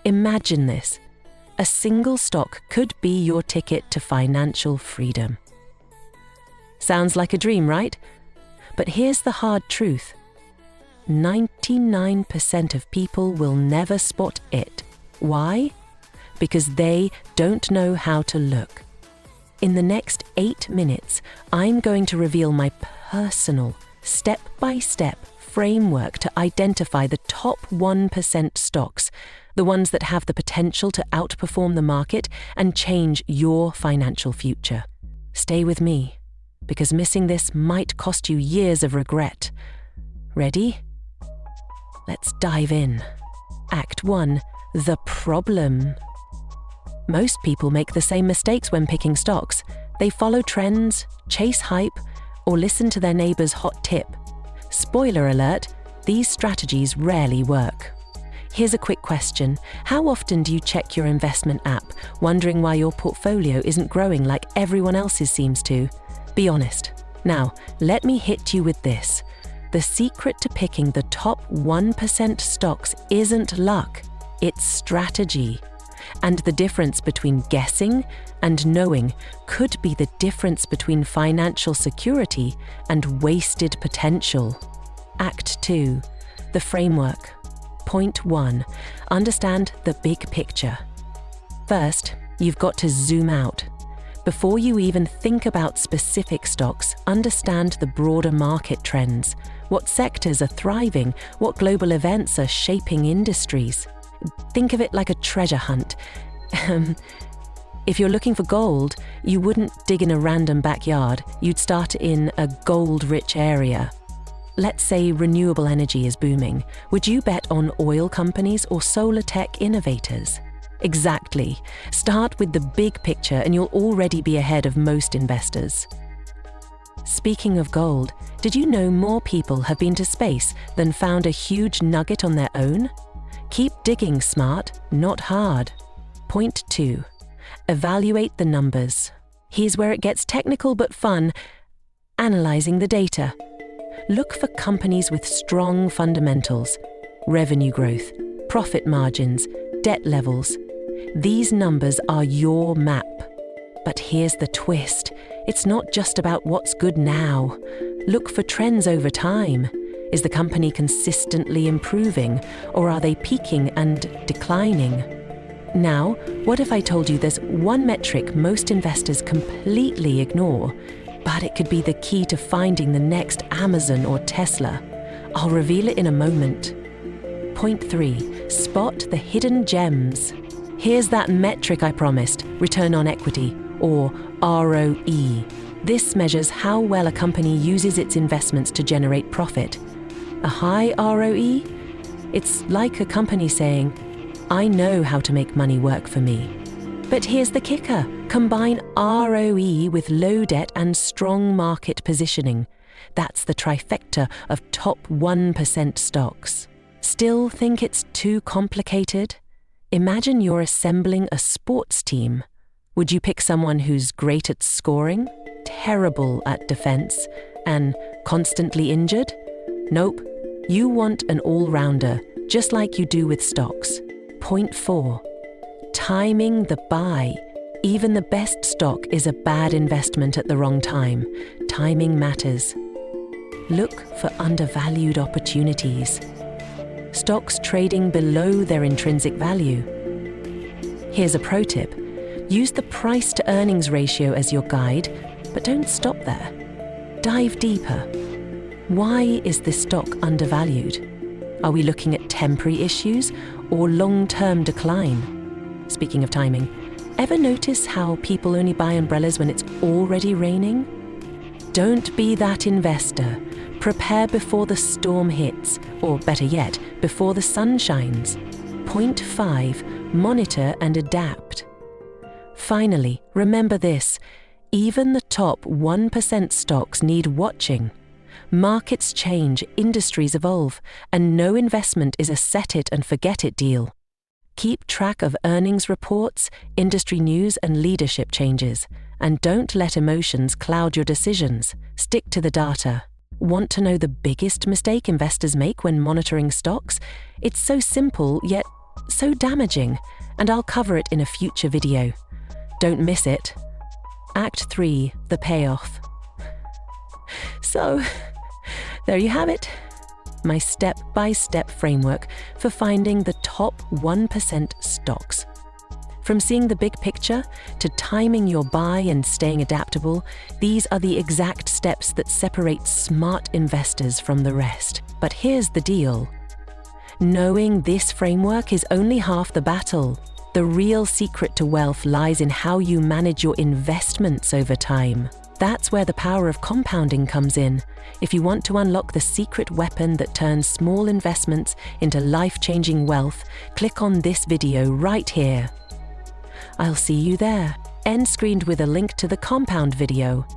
Imagine this. A single stock could be your ticket to financial freedom. Sounds like a dream, right? But here's the hard truth. 99% of people will never spot it. Why? Because they don't know how to look. In the next 8 minutes, I'm going to reveal my personal, step-by-step framework to identify the top 1% stocks, the ones that have the potential to outperform the market and change your financial future. Stay with me, because missing this might cost you years of regret. Ready? Let's dive in. Act 1. The problem. Most people make the same mistakes when picking stocks. They follow trends, chase hype, or listen to their neighbor's hot tip. Spoiler alert, these strategies rarely work. Here's a quick question. How often do you check your investment app, wondering why your portfolio isn't growing like everyone else's seems to? Be honest. Now, let me hit you with this. The secret to picking the top 1% stocks isn't luck, it's strategy. And the difference between guessing and knowing could be the difference between financial security and wasted potential. Act 2. The framework. Point 1. Understand the big picture. First, you've got to zoom out. Before you even think about specific stocks, understand the broader market trends. What sectors are thriving? What global events are shaping industries? Think of it like a treasure hunt. If you're looking for gold, you wouldn't dig in a random backyard. You'd start in a gold-rich area. Let's say renewable energy is booming. Would you bet on oil companies or solar tech innovators? Exactly. Start with the big picture and you'll already be ahead of most investors. Speaking of gold, did you know more people have been to space than found a huge nugget on their own? Keep digging smart, not hard. Point 2. Evaluate the numbers. Here's where it gets technical but fun. Analyzing the data. Look for companies with strong fundamentals, revenue growth, profit margins, debt levels. These numbers are your map. But here's the twist. It's not just about what's good now. Look for trends over time. Is the company consistently improving, or are they peaking and declining? Now, what if I told you there's one metric most investors completely ignore, but it could be the key to finding the next Amazon or Tesla? I'll reveal it in a moment. Point 3. Spot the hidden gems. Here's that metric I promised, return on equity, or ROE. This measures how well a company uses its investments to generate profit. A high ROE? It's like a company saying, I know how to make money work for me. But here's the kicker. Combine ROE with low debt and strong market positioning. That's the trifecta of top 1% stocks. Still think it's too complicated? Imagine you're assembling a sports team. Would you pick someone who's great at scoring, terrible at defense, and constantly injured? Nope. You want an all-rounder, just like you do with stocks. Point 4. Timing the buy. Even the best stock is a bad investment at the wrong time. Timing matters. Look for undervalued opportunities. Stocks trading below their intrinsic value. Here's a pro tip. Use the price-to-earnings ratio as your guide, but don't stop there. Dive deeper. Why is this stock undervalued? Are we looking at temporary issues or long-term decline? Speaking of timing, ever notice how people only buy umbrellas when it's already raining? Don't be that investor. Prepare before the storm hits, or better yet, before the sun shines. Point 5. Monitor and adapt. Finally, remember this. Even the top 1% stocks need watching. Markets change, industries evolve, and no investment is a set-it-and-forget-it deal. Keep track of earnings reports, industry news, and leadership changes, and don't let emotions cloud your decisions. Stick to the data. Want to know the biggest mistake investors make when monitoring stocks? It's so simple, yet So damaging, and I'll cover it in a future video. Don't miss it. Act 3, the payoff. So, there you have it. My step-by-step framework for finding the top 1% stocks. From seeing the big picture to timing your buy and staying adaptable, these are the exact steps that separate smart investors from the rest. But here's the deal. Knowing this framework is only half the battle. The real secret to wealth lies in how you manage your investments over time. That's where the power of compounding comes in. If you want to unlock the secret weapon that turns small investments into life-changing wealth, click on this video right here. I'll see you there, end screened with a link to the compound video.